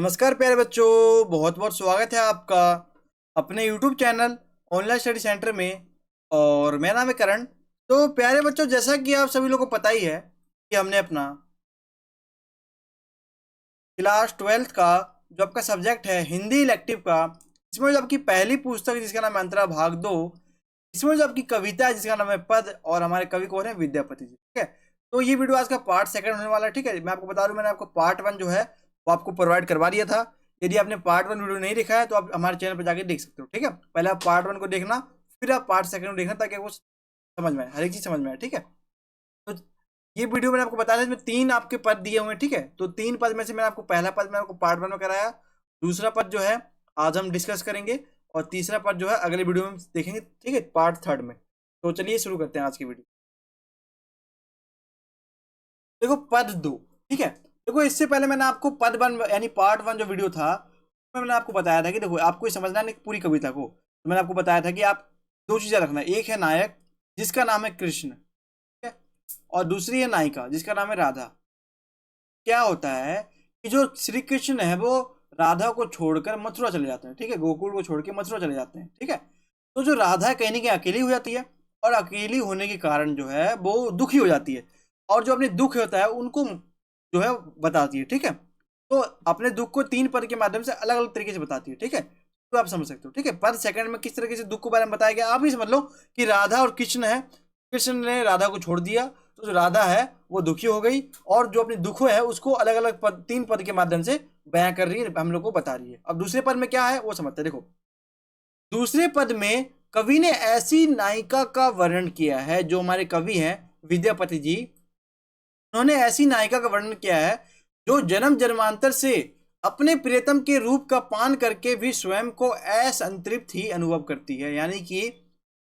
नमस्कार प्यारे बच्चों, बहुत बहुत स्वागत है आपका अपने YouTube channel online study centre में। और मेरा नाम है करण। तो प्यारे बच्चों, जैसा कि आप सभी लोगों को पता ही है कि हमने अपना क्लास 12th का जो आपका सब्जेक्ट है हिंदी इलेक्टिव का, इसमें जो आपकी पहली पुस्तक है जिसका नाम है अंतरा भाग 2, इसमें जो आपकी कविता है जिसका नाम है पद, और हमारे कवि कौन है, विद्यापति जी। ठीक है, तो ये वीडियो आज का पार्ट सेकंड होने वाला है। ठीक है, मैं आपको बता दूं, मैंने आपको पार्ट 1 जो है वो आपको प्रोवाइड करवा दिया था। यदि आपने पार्ट 1 वीडियो नहीं देखा है तो आप हमारे चैनल पर जाकर देख सकते हो। ठीक है, पहले आप पार्ट 1 को देखना, फिर आप पार्ट सेकंड को देखना, ताकि आपको समझ में आए, हर एक चीज समझ में आए। ठीक है, तो ये वीडियो मैंने आपको बताया था, इसमें 3 आपके पद दिए हुए हैं। ठीक है, तो 3 पद में से मैंने आपको पहला पद मैंने आपको पार्ट 1 में कराया, दूसरा पद जो है आज हम डिस्कस करेंगे, और तीसरा पद जो है अगले वीडियो में देखेंगे। ठीक है, पार्ट 3 में। तो चलिए शुरू करते हैं आज की वीडियो। देखो पद 2। ठीक है, देखो इससे पहले मैंने आपको पद 1 यानी पार्ट 1 जो वीडियो था उसमें मैंने आपको बताया था कि देखो आपको ये समझना नहीं पूरी कविता को, तो मैंने आपको बताया था कि आप 2 चीजें रखना, एक है नायक जिसका नाम है कृष्ण, ठीक है, और दूसरी है नायिका जिसका नाम है राधा। क्या होता है कि जो श्री कृष्ण है वो राधा को छोड़कर मथुरा चले जाते हैं। ठीक है, गोकुल को छोड़ के मथुरा चले जाते हैं। ठीक है, तो जो राधा है कहीं ना कहीं अकेली हो जाती है, और अकेली होने के कारण जो है वो दुखी हो जाती है, और जो अपने दुख होता है उनको जो है बताती है। ठीक है, तो अपने दुख को 3 पद के माध्यम से अलग अलग तरीके से बताती है। ठीक है, तो आप समझ सकते हो। ठीक है, पद सेकंड में किस तरीके से दुख के बारे में बताया गया आप ही समझ लो कि राधा और कृष्ण है, कृष्ण ने राधा को छोड़ दिया, तो जो राधा है वो दुखी हो गई, और जो अपनी दुख है उसको अलग अलग पद 3 पद के माध्यम से बयां कर रही है, हम लोग को बता रही है। अब दूसरे पद में क्या है वो समझते हैं। देखो दूसरे पद में कवि ने ऐसी नायिका का वर्णन किया है, जो हमारे कवि हैं विद्यापति जी, उन्होंने ऐसी नायिका का वर्णन किया है जो जन्म जन्मांतर से अपने प्रियतम के रूप का पान करके भी स्वयं को असंतृप्त ही अनुभव करती है। यानी कि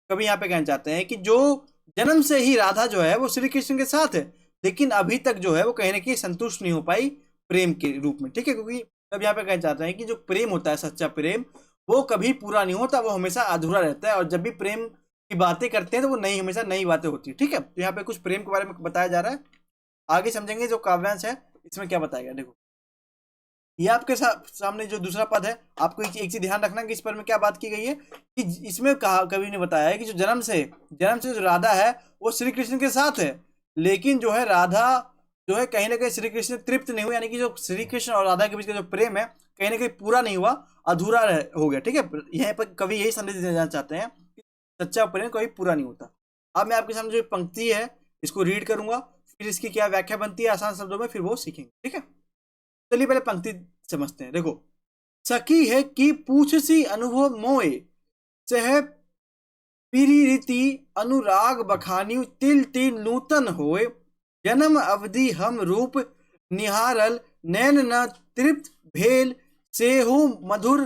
कभी यहाँ पे कहना चाहते हैं कि जो जन्म से ही राधा जो है वो श्री कृष्ण के साथ है, लेकिन अभी तक जो है वो कहीं ना कहीं संतुष्ट नहीं हो पाई प्रेम के रूप में। ठीक है, क्योंकि कभी यहाँ पे कहना चाहते हैं कि जो प्रेम होता है, सच्चा प्रेम, वो कभी पूरा नहीं होता, वो हमेशा अधूरा रहता है, और जब भी प्रेम की बातें करते हैं तो वो नई, हमेशा नई बातें होती है। ठीक है, तो यहाँ पे कुछ प्रेम के बारे में बताया जा रहा है, आगे समझेंगे जो काव्यांश है इसमें क्या बताया गया। देखो ये आपके सामने जो दूसरा पद है, आपको एक चीज ध्यान रखना कि इस पर में क्या बात की गई है कि इसमें कहा, कवि ने बताया है कि जो जन्म से जो राधा है वो श्री कृष्ण के साथ है, लेकिन जो है राधा जो है कहीं ना कहीं श्री कृष्ण तृप्त नहीं हुई, यानी कि जो श्री कृष्ण और राधा के बीच का जो प्रेम है कहीं ना कहीं पूरा नहीं हुआ, अधूरा हो गया। ठीक है, यहाँ पर कवि यही संदेश देना चाहते हैं कि सच्चा प्रेम कभी पूरा नहीं होता। अब मैं आपके सामने जो पंक्ति है इसको रीड करूंगा, फिर इसकी क्या व्याख्या बनती है आसान शब्दों में, फिर वो सीखेंगे। ठीक है, चलिए पहले पंक्ति समझते हैं। देखो सखी है कि पूछ सी अनुभव मोए, सह प्रीति अनुराग बखानी, तिल तिल नूतन होए, जन्म अवधि हम रूप निहारल, नैन न तृप्त भेल, सेहु मधुर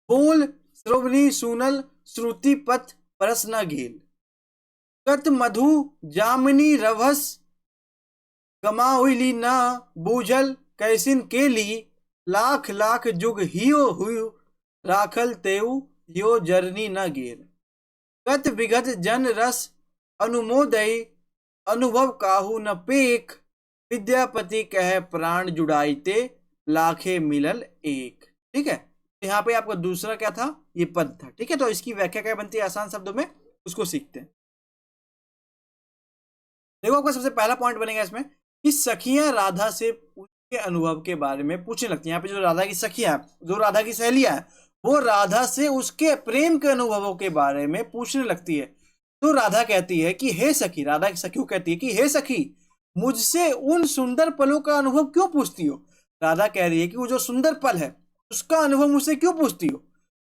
बोल, श्रवणी सुनल, श्रुति पथ परस न घेल, कत मधु जामिनी रभस, गमाउली न बूझल, कैसिन के ली, लाख लाख जुग हियो हुयु, राखल तेउ यो जरनी न गेर, गत विगत जन रस अनुमोदय, अनुभव काहू न पेख, विद्यापति कह प्राण जुड़ाईते, लाखे मिलल एक। ठीक है, यहाँ पे आपका दूसरा क्या था, ये पद था। ठीक है, तो इसकी व्याख्या क्या बनती है आसान शब्दों में, उसको सीखते हैं। देखो आपका सबसे पहला पॉइंट बनेगा इसमें कि सखियां राधा से उसके अनुभव के बारे में पूछने लगती हैं। यहाँ पे जो राधा की सखियां, जो राधा की सहेलियां हैं, वो राधा से उसके प्रेम के अनुभवों के बारे में पूछने लगती है। तो राधा कहती है कि हे सखी, राधा की सखी कहती है कि हे सखी, मुझसे उन सुंदर पलों का अनुभव क्यों पूछती हो। राधा कह रही है कि वो जो सुंदर पल है उसका अनुभव मुझसे क्यों पूछती हो।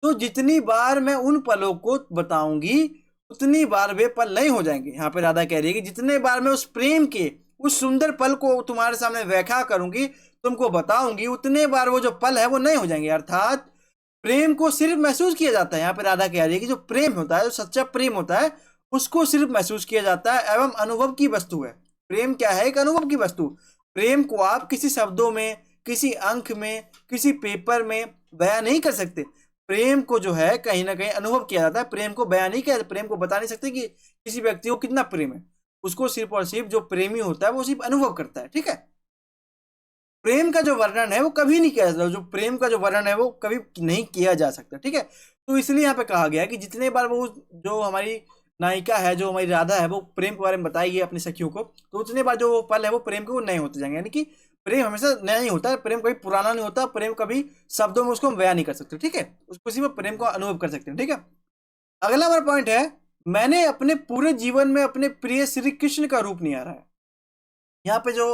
तो जितनी बार मैं उन पलों को बताऊंगी उतनी बार वे पल नहीं हो जाएंगे। यहाँ पे राधा कह रही है कि जितने बार मैं उस प्रेम के उस सुंदर पल को तुम्हारे सामने व्याख्या करूंगी, तुमको बताऊंगी, उतने बार वो जो पल है वो नहीं हो जाएंगे। अर्थात प्रेम को सिर्फ महसूस किया जाता है। यहाँ पे राधा कह रही है कि जो प्रेम होता है, जो सच्चा प्रेम होता है, उसको सिर्फ महसूस किया जाता है, एवं अनुभव की वस्तु है। प्रेम क्या है, एक अनुभव की वस्तु। प्रेम को आप किसी शब्दों में, किसी अंक में, किसी पेपर में बयां नहीं कर सकते। प्रेम को जो है कहीं ना कहीं अनुभव किया जाता है, प्रेम को बयान नहीं किया जाता। प्रेम को बता नहीं सकते कि किसी व्यक्ति को कितना प्रेम है, उसको सिर्फ और सिर्फ जो प्रेमी होता है वो सिर्फ अनुभव करता है। ठीक है, प्रेम का जो वर्णन है वो कभी नहीं किया जाता, जो प्रेम का जो वर्णन है वो कभी नहीं किया जा सकता, ठीक है। तो इसलिए यहाँ पे कहा गया कि जितने बार वो जो हमारी नायिका है, जो हमारी राधा है, वो प्रेम के बारे में बताएगी अपनी सखियों को, तो उतने बार जो वो पल है वो प्रेम के वो नए होते जाएंगे, यानी कि प्रेम हमेशा नया ही होता है, प्रेम कभी पुराना नहीं होता, प्रेम कभी शब्दों में उसको हम बयान नहीं कर सकते, ठीक है, उसको उसी में प्रेम को अनुभव कर सकते हैं, ठीक है। अगला हमारा पॉइंट है, मैंने अपने पूरे जीवन में अपने प्रिय श्री कृष्ण का रूप निहारा है। यहाँ पे जो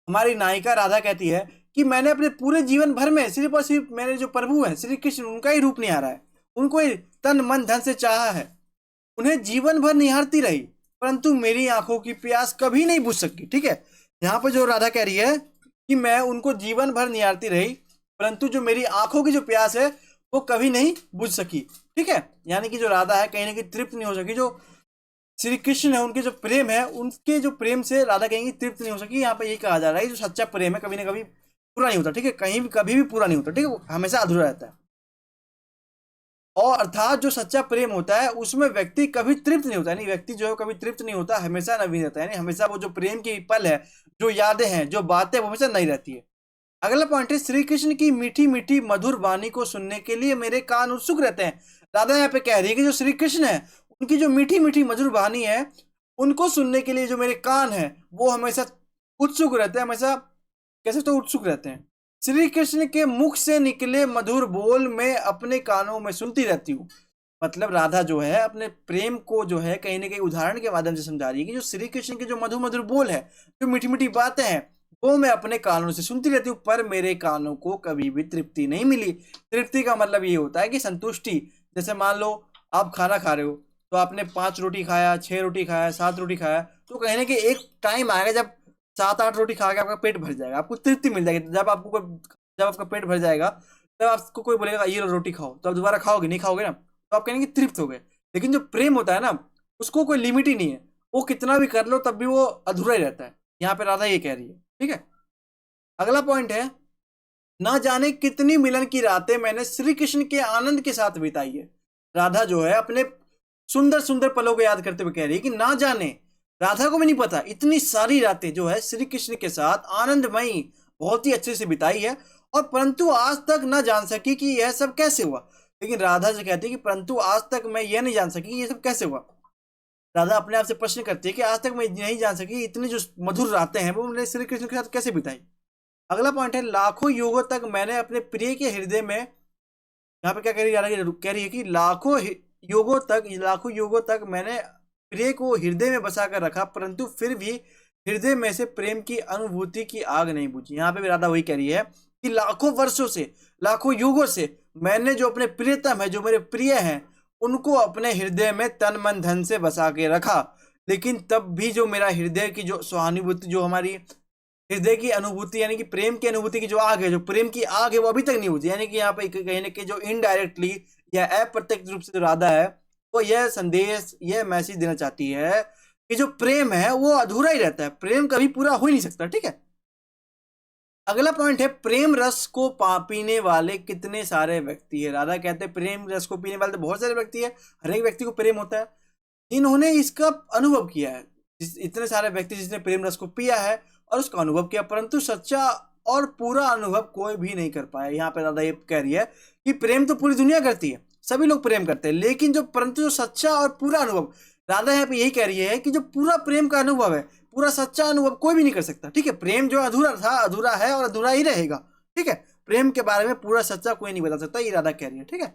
हमारी नायिका राधा कहती है कि मैंने अपने पूरे जीवन भर में सिर्फ और सिर्फ मेरे जो प्रभु हैं श्री कृष्ण, उनका ही रूप निहारा है, उनको ही तन मन धन से चाहा है, उन्हें जीवन भर निहारती रही, परंतु मेरी आंखों की प्यास कभी नहीं बुझ सकी, ठीक है। यहाँ पे जो राधा कह रही है कि मैं उनको जीवन भर निहारती रही, परंतु जो मेरी आंखों की जो प्यास है वो कभी नहीं बुझ सकी, ठीक है। यानी कि जो राधा है कहीं ना कहीं तृप्त नहीं हो सकी, जो श्री कृष्ण है उनके जो प्रेम है, उनके जो प्रेम से राधा कहेंगी तृप्त नहीं हो सकी। यहाँ पे यही कहा जा रहा है जो सच्चा प्रेम है कभी ना कभी पूरा नहीं होता, ठीक है, कहीं भी कभी भी पूरा नहीं होता, ठीक है, हमेशा अधूरा रहता है। और अर्थात जो सच्चा प्रेम होता है उसमें व्यक्ति कभी तृप्त नहीं होता, यानी व्यक्ति जो है कभी तृप्त नहीं होता, हमेशा नवीन रहता है, यानी हमेशा वो जो प्रेम की पल है, जो यादें हैं, जो बातें, वो हमेशा नई रहती है। अगला पॉइंट है, श्री कृष्ण की मीठी मीठी मधुर वाणी को सुनने के लिए मेरे कान उत्सुक रहते हैं। राधा यहाँ पे कह रही है कि जो श्री कृष्ण है उनकी जो मीठी मीठी मधुर वाणी है, उनको सुनने के लिए जो मेरे कान है वो हमेशा उत्सुक रहते हैं, हमेशा कैसे तो उत्सुक रहते हैं। श्री कृष्ण के मुख से निकले मधुर बोल मैं अपने कानों में सुनती रहती हूँ। मतलब राधा जो है अपने प्रेम को जो है कहीं ना कहीं उदाहरण के माध्यम से समझा रही है कि जो श्री कृष्ण के जो मधुर मधुर बोल है, जो मीठी मीठी बातें हैं, वो मैं अपने कानों से सुनती रहती हूँ, पर मेरे कानों को कभी भी तृप्ति नहीं मिली। तृप्ति का मतलब ये होता है कि संतुष्टि। जैसे मान लो आप खाना खा रहे हो, तो आपने 5 रोटी खाया, 6 रोटी खाया, 7 रोटी खाया, तो कहीं ना कहीं एक टाइम आएगा जब 7-8 रोटी खा के आपका पेट भर जाएगा, आपको तृप्ति मिल जाएगी। जब आपका पेट भर जाएगा, तब आपको कोई बोलेगा ये लो रोटी खाओ, तो आप दोबारा खाओगे नहीं, खाओगे ना, तो आप कहेंगे तृप्त हो गए। लेकिन जो प्रेम होता है ना, उसको कोई लिमिट ही नहीं है, वो कितना भी कर लो तब भी वो अधूरा ही रहता है। यहाँ पे राधा ये कह रही है, ठीक है। अगला पॉइंट है, ना जाने कितनी मिलन की रातें मैंने श्री कृष्ण के आनंद के साथ बिताई है। राधा जो है अपने सुंदर सुंदर पलों को याद करते हुए कह रही है कि ना जाने, राधा को भी नहीं पता, इतनी सारी रातें जो है श्री कृष्ण के साथ आनंदमयी बहुत ही अच्छे से बिताई है, और परंतु आज तक ना जान सकी कि यह सब कैसे हुआ। लेकिन राधा जो कहती है कि परंतु आज तक मैं यह नहीं जान सकी कि ये सब कैसे हुआ। राधा अपने आप से प्रश्न करती है कि आज तक मैं नहीं जान सकी इतनी जो मधुर रातें हैं वो मैंने श्री कृष्ण के साथ कैसे बिताई। अगला पॉइंट है, लाखों युगों तक मैंने अपने प्रिय के हृदय में, यहाँ पे क्या कह रही है कि लाखों युगों तक मैंने प्रिय को हृदय में बसा कर रखा, परंतु फिर भी हृदय में से प्रेम की अनुभूति की आग नहीं बुझी। यहाँ पे भी राधा वही कह रही है कि लाखों वर्षों से, लाखों युगों से मैंने जो अपने प्रियतम है, जो मेरे प्रिय हैं, उनको अपने हृदय में तन मन धन से बसा के रखा, लेकिन तब भी जो मेरा हृदय की जो सहानुभूति, जो हमारी हृदय की अनुभूति, यानी कि प्रेम की अनुभूति की जो आग है, जो प्रेम की आग है, वो अभी तक नहीं बुझी। यानी कि यहाँ पे कहीं ना कहीं जो इनडायरेक्टली या अप्रत्यक्ष रूप से जो राधा है वो यह संदेश, यह मैसेज देना चाहती है कि जो प्रेम है वो अधूरा ही रहता है, प्रेम कभी पूरा हो ही नहीं सकता, ठीक है। अगला पॉइंट है, प्रेम रस को पीने वाले कितने सारे व्यक्ति है। राधा कहते हैं प्रेम रस को पीने वाले तो बहुत सारे व्यक्ति है, हर एक व्यक्ति को प्रेम होता है, इन्होंने इसका अनुभव किया है, इतने सारे व्यक्ति जिसने प्रेम रस को पिया है और उसका अनुभव किया, परंतु सच्चा और पूरा अनुभव कोई भी नहीं कर पाया। यहाँ पे राधा ये कह रही है कि प्रेम तो पूरी दुनिया करती है, सभी लोग प्रेम करते हैं, लेकिन जो परंतु जो सच्चा और पूरा अनुभव, राधा यहाँ पे यही कह रही है कि जो पूरा प्रेम का अनुभव है, पूरा सच्चा अनुभव कोई भी नहीं कर सकता, ठीक है। प्रेम जो अधूरा था, अधूरा है और अधूरा ही रहेगा, ठीक है। प्रेम के बारे में पूरा सच्चा कोई नहीं बता सकता, ये राधा कह रही है, ठीक है।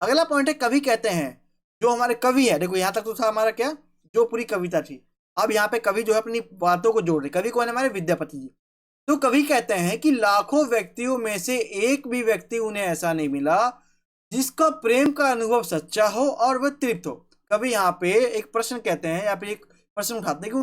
अगला पॉइंट है, कवि कहते हैं, जो हमारे कवि है, देखो यहाँ तक तो था हमारा क्या, जो पूरी कविता थी, अब यहाँ पे कवि जो है अपनी बातों को जोड़ रहे। कवि कौन है? हमारे विद्यापति जी। तो कवि कहते हैं कि लाखों व्यक्तियों में से एक भी व्यक्ति उन्हें ऐसा नहीं मिला जिसका प्रेम का अनुभव सच्चा हो और वह तृप्त हो। कवि यहाँ पे एक प्रश्न कहते हैं, या फिर एक प्रश्न उठाते हैं कि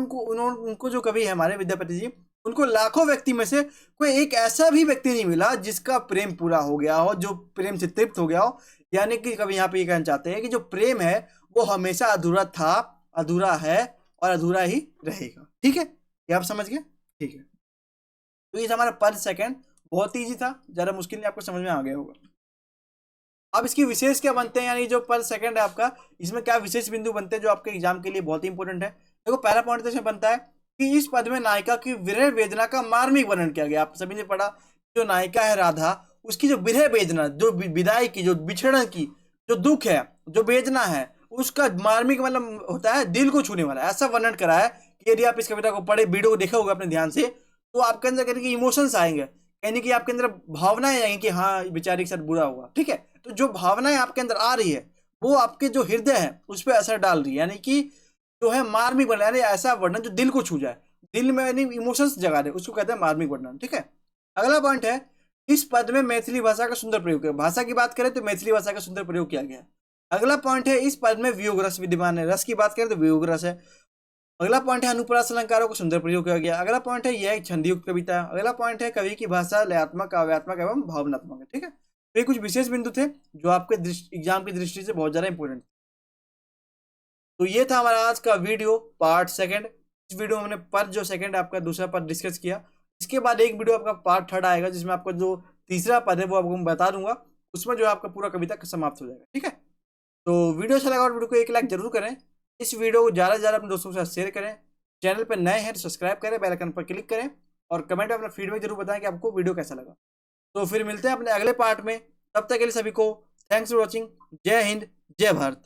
उनको जो कवि है हमारे विद्यापति जी, उनको लाखों व्यक्ति में से कोई एक ऐसा भी व्यक्ति नहीं मिला जिसका प्रेम पूरा हो गया हो, जो प्रेम से तृप्त हो गया हो। यानी कि कवि यहाँ पे ये कहना चाहते हैं कि जो प्रेम है वो हमेशा अधूरा था, अधूरा है और अधूरा ही रहेगा, ठीक है। ये आप समझ गए, ठीक है। तो ये हमारा पर सेकंड बहुत ईजी था, ज़्यादा मुश्किल नहीं, आपको समझ में आ गया होगा। अब इसकी विशेष क्या बनते हैं, यानी जो पर सेकंड है आपका, इसमें क्या विशेष बिंदु बनते हैं जो आपके एग्जाम के लिए बहुत ही इंपॉर्टेंट है। देखो पहला पॉइंट तो इसमें बनता है कि इस पद में नायिका की विरह वेदना का मार्मिक वर्णन किया गया। आप सभी ने पढ़ा, जो नायिका है राधा, उसकी जो विरह वेदना, जो विदाई की, जो बिछड़न की जो दुख है, जो वेदना है, उसका मार्मिक मतलब होता है दिल को छूने वाला, ऐसा वर्णन करा है कि यदि आप इस कविता को पढ़े, वीडियो को देखा होगा अपने ध्यान से, तो आपके अंदर कहने की इमोशंस आएंगे, यानी कि आपके अंदर भावनाएं आएंगी कि हाँ बेचारी के साथ बुरा हुआ। ठीक है, तो जो भावनाएं आपके अंदर आ रही है वो आपके जो हृदय है उस पर असर डाल रही है, यानी कि जो है मार्मिक वर्णन, यानी ऐसा वर्णन जो दिल को छू जाए, दिल में यानी इमोशंस जगा दे, उसको कहते हैं मार्मिक वर्णन। ठीक है, अगला पॉइंट है, इस पद में मैथिली भाषा का सुंदर प्रयोग किया। भाषा की बात करें तो मैथिली भाषा का सुंदर प्रयोग किया गया है। अगला पॉइंट है, इस पद में वियोग रस विद्यमान है। रस की बात करें तो वियोग रस है। अगला पॉइंट है, अनुप्रास अलंकारों को सुंदर प्रयोग किया गया। अगला पॉइंट है, यह एक छंदयुक्त कविता है। अगला पॉइंट है, कवि की भाषा लयात्मक, काव्यात्मक एवं भावनात्मक है। ठीक है, तो ये कुछ विशेष बिंदु थे जो आपके एग्जाम की दृष्टि से बहुत ज्यादा इंपॉर्टेंट। तो ये था हमारा आज का वीडियो पार्ट सेकंड। इस वीडियो में हमने पद जो सेकंड आपका दूसरा पद डिस्कस किया। इसके बाद एक वीडियो आपका पार्ट थर्ड आएगा, जिसमें आपका जो तीसरा पद है वो आपको मैं बता दूंगा, उसमें जो आपका पूरा कविता समाप्त हो जाएगा। ठीक है, तो वीडियो अच्छा लगा और वीडियो को एक लाइक जरूर करें। इस वीडियो को ज़्यादा से ज़्यादा अपने दोस्तों के साथ शेयर करें। चैनल पर नए हैं तो सब्सक्राइब करें, बेल आइकन पर क्लिक करें और कमेंट में अपना फीडबैक जरूर बताएं कि आपको वीडियो कैसा लगा। तो फिर मिलते हैं अपने अगले पार्ट में, तब तक के लिए सभी को थैंक्स फॉर वॉचिंग। जय हिंद, जय भारत।